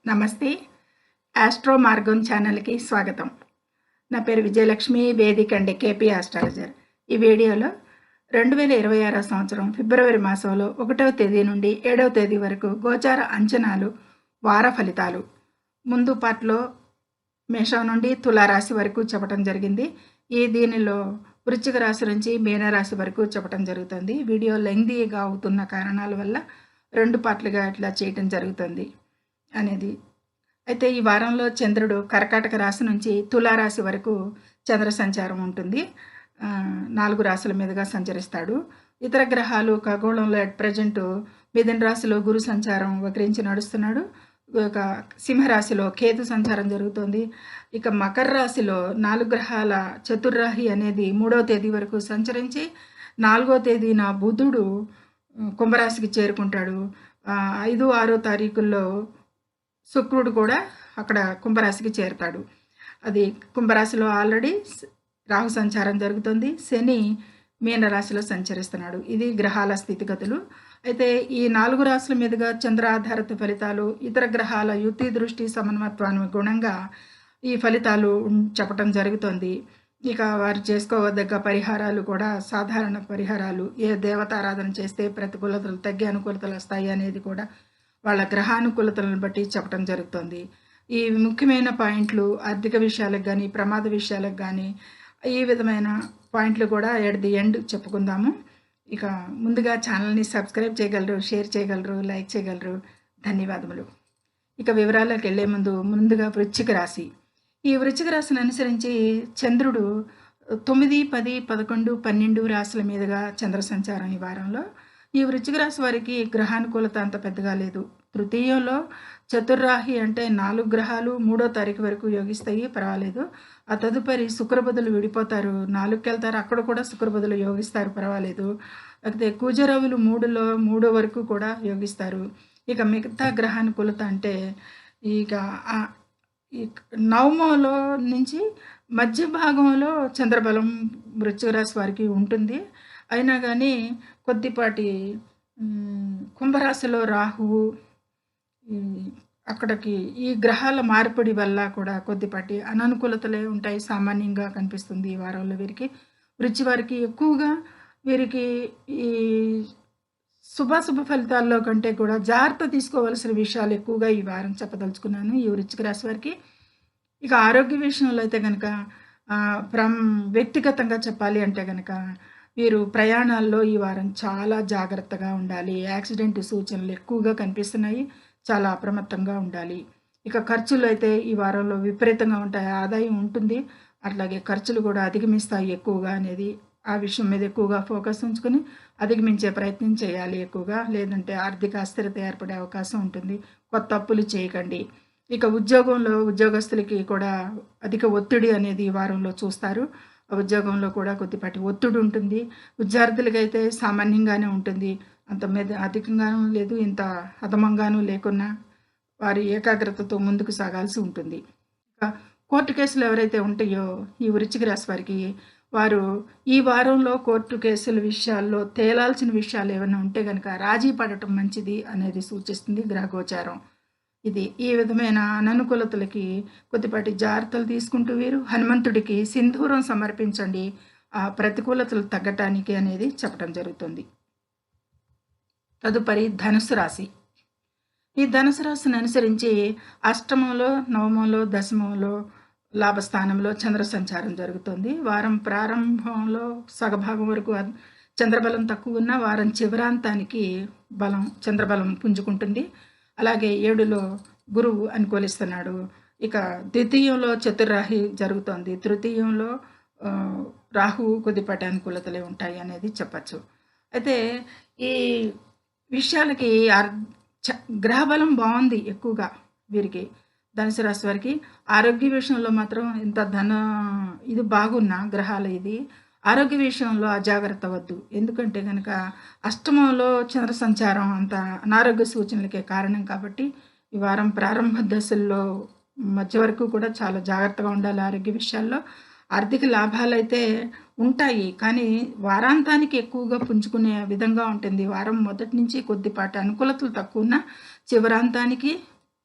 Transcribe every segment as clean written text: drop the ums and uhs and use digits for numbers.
నమస్తే. ఆస్ట్రో మార్గం ఛానల్‌కి స్వాగతం. నా పేరు విజయలక్ష్మి. వేదిక అండి కేపీ ఆస్ట్రాలజర్. ఈ వీడియోలో 2026 సంవత్సరం ఫిబ్రవరి మాసంలో 1వ తేదీ నుండి 7వ తేదీ వరకు గోచార అంచనాలు, వార ఫలితాలు ముందు పార్ట్‌లో మేషం నుండి తులారాశి వరకు చెప్పటం జరిగింది. దీనిలో వృశ్చిక రాశి నుంచి మీనరాశి వరకు చెప్పటం జరుగుతుంది. వీడియో లెంగ్తీగా అవుతున్న కారణాల వల్ల 2 పార్ట్‌లుగా ఇట్లా చేయటం జరుగుతుంది అనేది. అయితే ఈ వారంలో చంద్రుడు కర్కాటక రాశి నుంచి తులారాశి వరకు చంద్ర సంచారం ఉంటుంది. 4 రాశుల మీదుగా సంచరిస్తాడు. ఇతర గ్రహాలు ఖగోళంలో అట్ ప్రెజెంట్ మిథున రాశిలో గురు సంచారం వక్రించి నడుస్తున్నాడు. ఇక సింహరాశిలో కేతు సంచారం జరుగుతుంది. ఇక మకర రాశిలో 4 గ్రహాల చతుర్రాహి అనేది 3వ తేదీ వరకు సంచరించి 4వ తేదీన బుధుడు కుంభరాశికి చేరుకుంటాడు. 5, 6 తారీఖుల్లో శుక్రుడు కూడా అక్కడ కుంభరాశికి చేరుతాడు. అది కుంభరాశిలో ఆల్రెడీ రాహు సంచారం జరుగుతుంది. శని మీనరాశిలో సంచరిస్తున్నాడు. ఇది గ్రహాల స్థితిగతులు. అయితే ఈ 4 రాశుల మీదుగా చంద్ర ఆధారిత ఫలితాలు, ఇతర గ్రహాల యుతి దృష్టి సమన్వత్వానికి గుణంగా ఈ ఫలితాలు చెప్పటం జరుగుతుంది. ఇక వారు చేసుకోవదగ్గ పరిహారాలు కూడా సాధారణ పరిహారాలు, ఏ దేవతారాధన చేస్తే ప్రతికూలతలు తగ్గి అనుకూలతలు వస్తాయి అనేది కూడా వాళ్ళ గ్రహానుకూలతలను బట్టి చెప్పడం జరుగుతుంది. ఈ ముఖ్యమైన పాయింట్లు ఆర్థిక విషయాలకు కానీ, ప్రమాద విషయాలకు కానీ, ఈ విధమైన పాయింట్లు కూడా ఎట్ ది ఎండ్ చెప్పుకుందాము. ఇక ముందుగా ఛానల్ని సబ్స్క్రైబ్ చేయగలరు, షేర్ చేయగలరు, లైక్ చేయగలరు. ధన్యవాదములు. ఇక వివరాలకు వెళ్ళే ముందుగా వృశ్చిక రాశి. ఈ వృశ్చిక రాశిని అనుసరించి చంద్రుడు 9, 10, 11, 12 రాశుల మీదుగా చంద్ర సంచారం ఈ వారంలో. ఈ వృశ్చిక రాశి వారికి గ్రహానుకూలత అంత పెద్దగా లేదు. తృతీయంలో చతుర్రాహి అంటే 4 గ్రహాలు 3వ తారీఖు వరకు యోగిస్తాయి, పర్వాలేదు. ఆ తదుపరి శుక్రబుధులు విడిపోతారు, 4కి వెళ్తారు, అక్కడ కూడా శుక్రబుధులు యోగిస్తారు, పర్వాలేదు. అయితే కుజరవులు 3లో 3 వరకు కూడా యోగిస్తారు. ఇక మిగతా గ్రహానుకూలత అంటే ఇక నవమంలో నుంచి మధ్య భాగంలో చంద్రబలం వృశ్చిక రాశి వారికి ఉంటుంది. అయినా కానీ కొద్దిపాటి కుంభరాశిలో రాహువు అక్కడికి ఈ గ్రహాల మార్పిడి వల్ల కూడా కొద్దిపాటి అననుకూలతలే ఉంటాయి, సామాన్యంగా కనిపిస్తుంది ఈ వారంలో వీరికి. వృశ్చివారికి ఎక్కువగా వీరికి ఈ శుభాశుభ ఫలితాల్లో కంటే కూడా జాగ్రత్త తీసుకోవాల్సిన విషయాలు ఎక్కువగా ఈ వారం చెప్పదలుచుకున్నాను ఈ వృశ్చిక రాశి వారికి. ఇక ఆరోగ్య విషయంలో అయితే కనుక వ్యక్తిగతంగా చెప్పాలి అంటే కనుక వీరు ప్రయాణాల్లో ఈ వారం చాలా జాగ్రత్తగా ఉండాలి. యాక్సిడెంట్ సూచనలు ఎక్కువగా కనిపిస్తున్నాయి, చాలా అప్రమత్తంగా ఉండాలి. ఇక ఖర్చులు అయితే ఈ వారంలో విపరీతంగా ఉంటాయి. ఆదాయం ఉంటుంది, అట్లాగే ఖర్చులు కూడా అధిగమిస్తాయి ఎక్కువగా అనేది. ఆ విషయం మీద ఎక్కువగా ఫోకస్ ఉంచుకొని అధిగమించే ప్రయత్నం చేయాలి ఎక్కువగా, లేదంటే ఆర్థిక అస్థిరత ఏర్పడే అవకాశం ఉంటుంది. కొత్త అప్పులు చేయకండి. ఇక ఉద్యోగంలో ఉద్యోగస్తులకి కూడా అధిక ఒత్తిడి అనేది ఈ వారంలో చూస్తారు. ఉద్యోగంలో కూడా కొద్దిపాటి ఒత్తిడి ఉంటుంది. విద్యార్థులకైతే సామాన్యంగానే ఉంటుంది, అంత మీద అధికంగానూ లేదు, ఇంత అధమంగానూ లేకున్నా వారి ఏకాగ్రతతో ముందుకు సాగాల్సి ఉంటుంది. ఇక కోర్టు కేసులు ఎవరైతే ఉంటాయో ఈ వృశ్చిక రాశి వారికి, వారు ఈ వారంలో కోర్టు కేసుల విషయాల్లో తేలాల్సిన విషయాలు ఏమైనా ఉంటే కనుక రాజీ పడటం మంచిది అనేది సూచిస్తుంది గ్రహగోచారం. ఈ విధమైన అననుకూలతలకి కొద్దిపాటి జాగ్రత్తలు తీసుకుంటూ వీరు హనుమంతుడికి సింధూరం సమర్పించండి, ఆ ప్రతికూలతలు తగ్గటానికి అనేది చెప్పడం జరుగుతుంది. తదుపరి ధనుసు రాశి. ఈ ధనుసు రాశిని అనుసరించి అష్టమంలో, నవమంలో, దశమంలో లాభస్థానంలో చంద్ర సంచారం జరుగుతుంది. వారం ప్రారంభంలో సగభాగం వరకు చంద్రబలం తక్కువ ఉన్న వారం చివరాంతానికి చంద్రబలం పుంజుకుంటుంది. అలాగే 7లో గురువు అనుకూలిస్తున్నాడు. ఇక ద్వితీయంలో చతుర్రాహి జరుగుతోంది. తృతీయంలో రాహువు కొద్దిపాటి అనుకూలతలే ఉంటాయి అనేది చెప్పచ్చు. అయితే ఈ విషయాలకి గ్రహబలం బాగుంది ఎక్కువగా వీరికి. ధనుసు రాశి వారికి ఆరోగ్య విషయంలో మాత్రం ఇంత ఇది బాగున్న గ్రహాలు ఇది ఆరోగ్య విషయంలో అజాగ్రత్త వద్దు. ఎందుకంటే కనుక అష్టమంలో చంద్ర సంచారం అంత అనారోగ్య సూచనలకే కారణం కాబట్టి ఈ వారం ప్రారంభ దశల్లో మధ్య వరకు కూడా చాలా జాగ్రత్తగా ఉండాలి ఆరోగ్య విషయాల్లో. ఆర్థిక లాభాలు అయితే ఉంటాయి, కానీ వారాంతానికి ఎక్కువగా పుంజుకునే విధంగా ఉంటుంది. వారం మొదటి నుంచి కొద్దిపాటి అనుకూలతలు తక్కువ ఉన్న చివరాంతానికి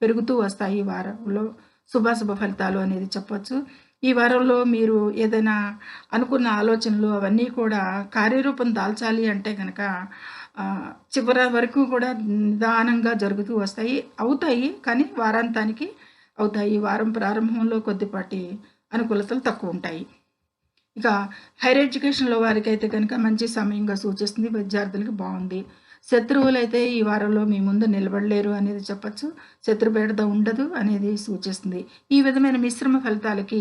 పెరుగుతూ వస్తాయి ఈ వారంలో శుభాశుభ ఫలితాలు అనేది చెప్పొచ్చు. ఈ వారంలో మీరు ఏదైనా అనుకున్న ఆలోచనలు అవన్నీ కూడా కార్యరూపం దాల్చాలి అంటే గనక చివరి వరకు కూడా నిదానంగా జరుగుతూ వస్తాయి. అవుతాయి, కానీ వారాంతానికి అవుతాయి. వారం ప్రారంభంలో కొద్దిపాటి అనుకూలతలు తక్కువుంటాయి. ఇక హైయర్ ఎడ్యుకేషన్‌లో వారికైతే కనుక మంచి సమయంగా సూచిస్తుంది. విద్యార్థులకి బావుంది. శత్రువులైతే ఈ వారంలో మీ ముందు నిలబడలేరు అనేది చెప్పొచ్చు. శత్రుబెడద ఉండదు అనేది సూచిస్తుంది. ఈ విధమైన మిశ్రమ ఫలితాలకి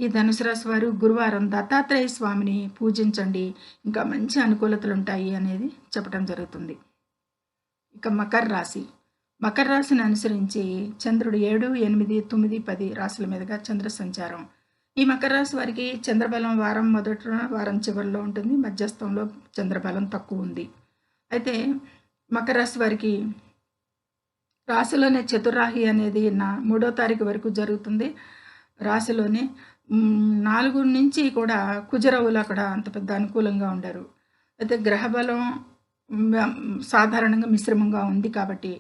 ఈ ధనుసు రాశి వారు గురువారం దత్తాత్రేయ స్వామిని పూజించండి. ఇంకా మంచి అనుకూలతలుంటాయి అనేది చెప్పడం జరుగుతుంది. ఇక మకర రాశి. మకర రాశిని అనుసరించి చంద్రుడు 7, 8, 9, 10 రాశుల మీదుగా చంద్ర సంచారం. ఈ మకర రాశి వారికి చంద్రబలం వారం మొదట వారం చివరిలో ఉంటుంది. మధ్యస్థంలో చంద్రబలం తక్కువ ఉంది. అయితే మకర రాశి వారికి రాశిలోనే చతుర్రాహి అనేది 3వ తారీఖు వరకు జరుగుతుంది. రాశిలోనే 4 నుంచి కూడా కుజరవులు అక్కడ అంత పెద్ద అనుకూలంగా ఉండరు. అయితే గ్రహబలం సాధారణంగా మిశ్రమంగా ఉంది కాబట్టి,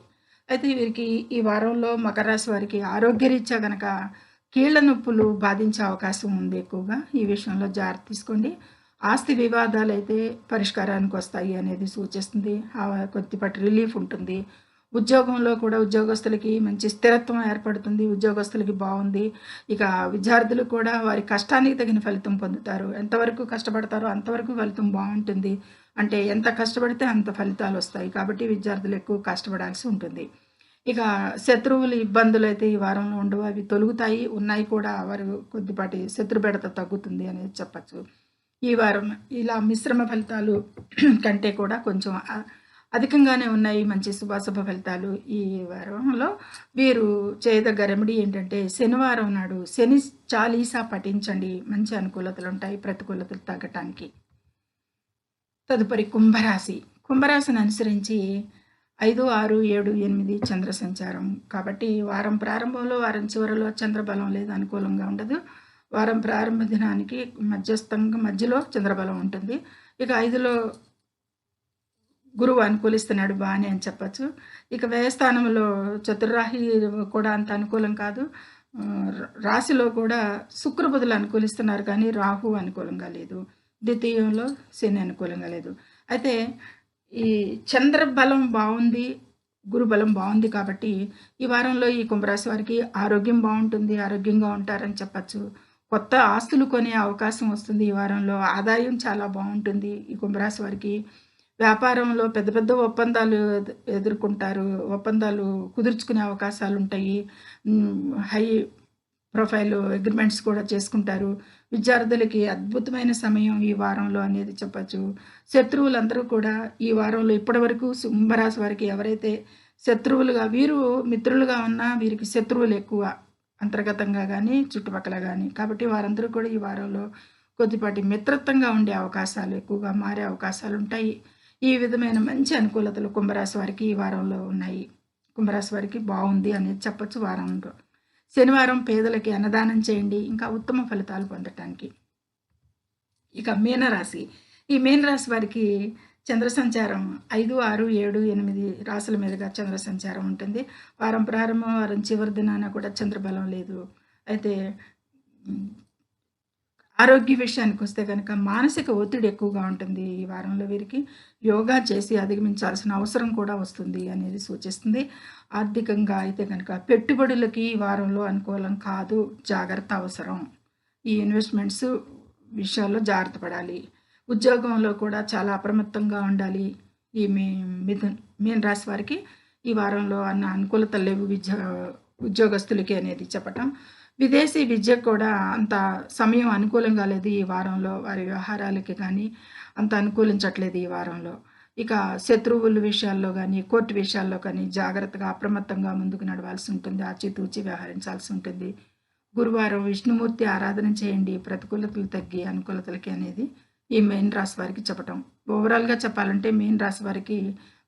అయితే వీరికి ఈ వారంలో మకర రాశి వారికి ఆరోగ్యరీత్యా గనక కీళ్ళ నొప్పులు బాధించే అవకాశం ఉంది ఎక్కువగా. ఈ విషయంలో జాగ్రత్త తీసుకోండి. ఆస్తి వివాదాలు అయితే పరిష్కారానికి వస్తాయి అనేది సూచిస్తుంది. కొద్దిపాటి రిలీఫ్ ఉంటుంది. ఉద్యోగంలో కూడా ఉద్యోగస్తులకి మంచి స్థిరత్వం ఏర్పడుతుంది. ఉద్యోగస్తులకి బాగుంది. ఇక విద్యార్థులు కూడా వారి కష్టానికి తగిన ఫలితం పొందుతారు. ఎంతవరకు కష్టపడతారో అంతవరకు ఫలితం బాగుంటుంది. అంటే ఎంత కష్టపడితే అంత ఫలితాలు వస్తాయి. కాబట్టి విద్యార్థులు ఎక్కువ కష్టపడాల్సి ఉంటుంది. ఇక శత్రువుల ఇబ్బందులు అయితే ఈ వారంలో ఉండవు. అవి తొలుగుతాయి. ఉన్నాయి కూడా. వారు కొద్దిపాటి శత్రుబెడత తగ్గుతుంది అనేది చెప్పచ్చు. ఈ వారం ఇలా మిశ్రమ ఫలితాలు కంటే కూడా కొంచెం అధికంగానే ఉన్నాయి మంచి శుభాశుభ ఫలితాలు. ఈ వారంలో వీరు చేయదగ్గ రెమెడీ ఏంటంటే శనివారం నాడు శని చాలీసా పఠించండి. మంచి అనుకూలతలు ఉంటాయి ప్రతికూలతలు తగ్గటానికి. తదుపరి కుంభరాశి. కుంభరాశిని అనుసరించి 5, 6, 7, 8 చంద్ర సంచారం. కాబట్టి వారం ప్రారంభంలో వారం చివరిలో చంద్రబలం లేదు, అనుకూలంగా ఉండదు. వారం ప్రారంభ దినానికి మధ్యలో చంద్రబలం ఉంటుంది. ఇక 5లో గురువు అనుకూలిస్తున్నాడు, బాగానే అని చెప్పచ్చు. ఇక వ్యయస్థానంలో చతుర్రాహి కూడా అంత అనుకూలం కాదు. రాశిలో కూడా శుక్రబుధులు అనుకూలిస్తున్నారు, కానీ రాహు అనుకూలంగా లేదు. ద్వితీయంలో శని అనుకూలంగా లేదు. అయితే ఈ చంద్రబలం బాగుంది, గురుబలం బాగుంది కాబట్టి ఈ వారంలో ఈ కుంభరాశి వారికి ఆరోగ్యం బాగుంటుంది, ఆరోగ్యంగా ఉంటారని చెప్పచ్చు. కొత్త ఆస్తులు కొనే అవకాశం వస్తుంది ఈ వారంలో. ఆదాయం చాలా బాగుంటుంది ఈ కుంభరాశి వారికి. వ్యాపారంలో పెద్ద పెద్ద ఒప్పందాలు ఎదుర్కొంటారు. ఒప్పందాలు కుదుర్చుకునే అవకాశాలు ఉంటాయి. హై ప్రొఫైల్ అగ్రిమెంట్స్ కూడా చేసుకుంటారు. విద్యార్థులకి అద్భుతమైన సమయం ఈ వారంలో అనేది చెప్పచ్చు. శత్రువులందరూ కూడా ఈ వారంలో ఇప్పటివరకు కుంభరాశి వారికి ఎవరైతే శత్రువులుగా, వీరు మిత్రులుగా ఉన్నా వీరికి శత్రువులు ఎక్కువ అంతర్గతంగా కానీ చుట్టుపక్కల కానీ. కాబట్టి వారందరూ కూడా ఈ వారంలో కొద్దిపాటి మిత్రత్వంగా ఉండే అవకాశాలు, ఎక్కువగా మారే అవకాశాలు ఉంటాయి. ఈ విధమైన మంచి అనుకూలతలు కుంభరాశి వారికి ఈ వారంలో ఉన్నాయి. కుంభరాశి వారికి బాగుంది అనేది చెప్పచ్చు వారంలో. శనివారం పేదలకి అన్నదానం చేయండి ఇంకా ఉత్తమ ఫలితాలు పొందటానికి. ఇక మీనరాశి. ఈ మీనరాశి వారికి చంద్ర సంచారం 5, 6, 7, 8 రాశుల మీదుగా చంద్ర సంచారం ఉంటుంది. వారం ప్రారంభం వారం చివరి దినాన కూడా చంద్రబలం లేదు. అయితే ఆరోగ్య విషయానికి వస్తే కనుక మానసిక ఒత్తిడి ఎక్కువగా ఉంటుంది ఈ వారంలో. వీరికి యోగా చేసి అధిగమించాల్సిన అవసరం కూడా వస్తుంది అనేది సూచిస్తుంది. ఆర్థికంగా అయితే కనుక పెట్టుబడులకి ఈ వారంలో అనుకూలం కాదు, జాగ్రత్త అవసరం. ఈ ఇన్వెస్ట్మెంట్స్ విషయాల్లో జాగ్రత్త పడాలి. ఉద్యోగంలో కూడా చాలా అప్రమత్తంగా ఉండాలి. ఈ మీన రాశి వారికి ఈ వారంలో అన్న అనుకూలతలు లేవు ఉద్యోగస్తులకి అనేది చెప్పటం. విదేశీ విద్య కూడా అంత సమయం అనుకూలంగా లేదు ఈ వారంలో. వారి వ్యవహారాలకి కానీ అంత అనుకూలించట్లేదు ఈ వారంలో. ఇక శత్రువుల విషయాల్లో కానీ కోర్టు విషయాల్లో కానీ జాగ్రత్తగా అప్రమత్తంగా ముందుకు నడవాల్సి ఉంటుంది. ఆచితూచి వ్యవహరించాల్సి ఉంటుంది. గురువారం విష్ణుమూర్తి ఆరాధన చేయండి, ప్రతికూలతలు తగ్గి అనుకూలతలకి అనేది ఈ మీన రాశి వారికి చెప్పటం. ఓవరాల్గా చెప్పాలంటే మీన రాశి వారికి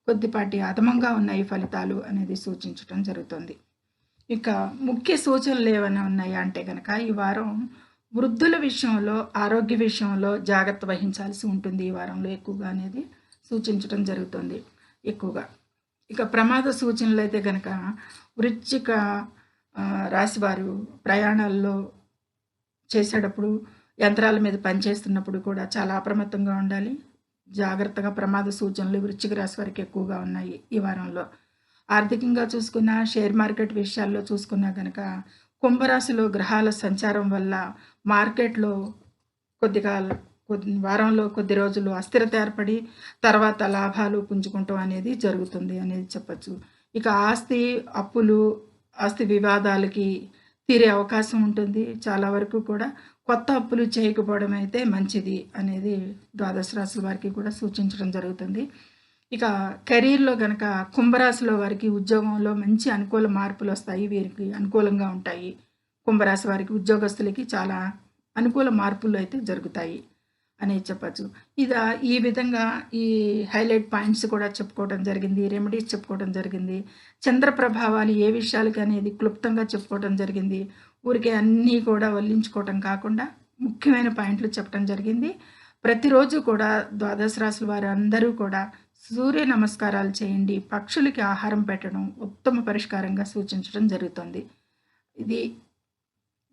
కొద్దిపాటి అధమంగా ఉన్నాయి ఫలితాలు అనేది సూచించటం జరుగుతుంది. ఇక ముఖ్య సూచనలు ఏమైనా ఉన్నాయా అంటే కనుక ఈ వారం వృద్ధుల విషయంలో, ఆరోగ్య విషయంలో జాగ్రత్త వహించాల్సి ఉంటుంది ఈ వారంలో ఎక్కువగా అనేది సూచించడం జరుగుతుంది ఎక్కువగా. ఇక ప్రమాద సూచనలు అయితే గనక వృశ్చిక రాశివారు ప్రయాణాల్లో చేసేటప్పుడు, యంత్రాల మీద పనిచేస్తున్నప్పుడు కూడా చాలా అప్రమత్తంగా ఉండాలి. జాగ్రత్తగా ప్రమాద సూచనలు వృశ్చిక రాశి వారికి ఎక్కువగా ఉన్నాయి ఈ వారంలో. ఆర్థికంగా చూసుకున్నా, షేర్ మార్కెట్ విషయాల్లో చూసుకున్నా గనక కుంభరాశిలో గ్రహాల సంచారం వల్ల మార్కెట్‌లో వారంలో కొద్ది రోజులు అస్థిరత ఏర్పడి, తర్వాత లాభాలు పుంజుకుంటం అనేది జరుగుతుంది అనేది చెప్పొచ్చు. ఇక అప్పులు, ఆస్తి వివాదాలకి తీరే అవకాశం ఉంటుంది. చాలా వరకు కూడా కొత్త అప్పులు చేయకపోవడం అయితే మంచిది అనేది ద్వాదశ రాశుల వారికి కూడా సూచించడం జరుగుతుంది. ఇక కెరీర్‌లో గనక కుంభరాశిలో వారికి ఉద్యోగంలో మంచి అనుకూల మార్పులొస్తాయి. వీరికి అనుకూలంగా ఉంటాయి. కుంభరాశి వారికి ఉద్యోగస్తులకి చాలా అనుకూల మార్పులు అయితే జరుగుతాయి అనేది చెప్పొచ్చు. ఈ విధంగా ఈ హైలైట్ పాయింట్స్ కూడా చెప్పుకోవడం జరిగింది. రెమెడీస్ చెప్పుకోవడం జరిగింది. చంద్ర ప్రభావాలు ఏ విషయాలకి అనేది క్లుప్తంగా చెప్పుకోవడం జరిగింది. ఊరికే అన్నీ కూడా వల్లించుకోవటం కాకుండా ముఖ్యమైన పాయింట్లు చెప్పడం జరిగింది. ప్రతిరోజు కూడా ద్వాదశ రాశుల వారు అందరూ కూడా సూర్య నమస్కారాలు చేయండి. పక్షులకి ఆహారం పెట్టడం ఉత్తమ పరిష్కారంగా సూచించడం జరుగుతుంది. ఇది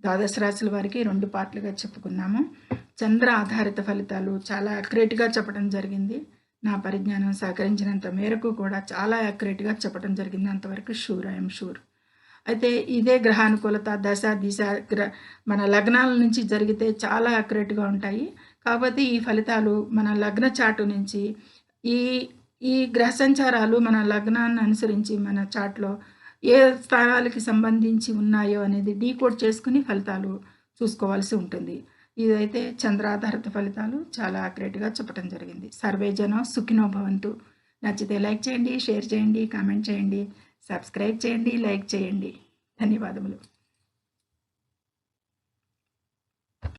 ద్వాదశ రాశుల వారికి 2 పార్ట్లుగా చెప్పుకున్నాము. చంద్ర ఆధారిత ఫలితాలు చాలా యాక్యురేట్‌గా చెప్పడం జరిగింది. నా పరిజ్ఞానం సహకరించినంత మేరకు కూడా చాలా యాక్యురేట్‌గా చెప్పడం జరిగింది. అంతవరకు ఐ యామ్ షూర్. అయితే ఇదే గ్రహానుకూలత దశ, దిశ మన లగ్నాల నుంచి జరిగితే చాలా యాక్యురేట్‌గా ఉంటాయి. కాకపోతే ఈ ఫలితాలు మన లగ్న చార్ట్ నుంచి ఈ ఈ గ్రహ సంచారాలు మన లగ్నాన్ని అనుసరించి మన చార్ట్‌లో ఏ స్థానాలకి సంబంధించి ఉన్నాయో అనేది డీకోడ్ చేసుకుని ఫలితాలు చూసుకోవాల్సి ఉంటుంది. ఇదైతే చంద్రాధారిత ఫలితాలు చాలా యాక్యురేట్‌గా చెప్పడం జరిగింది. సర్వే జనం సుఖినో భవంతు. నచ్చితే లైక్ చేయండి, షేర్ చేయండి, కామెంట్ చేయండి, సబ్స్క్రైబ్ చేయండి, లైక్ చేయండి. ధన్యవాదములు.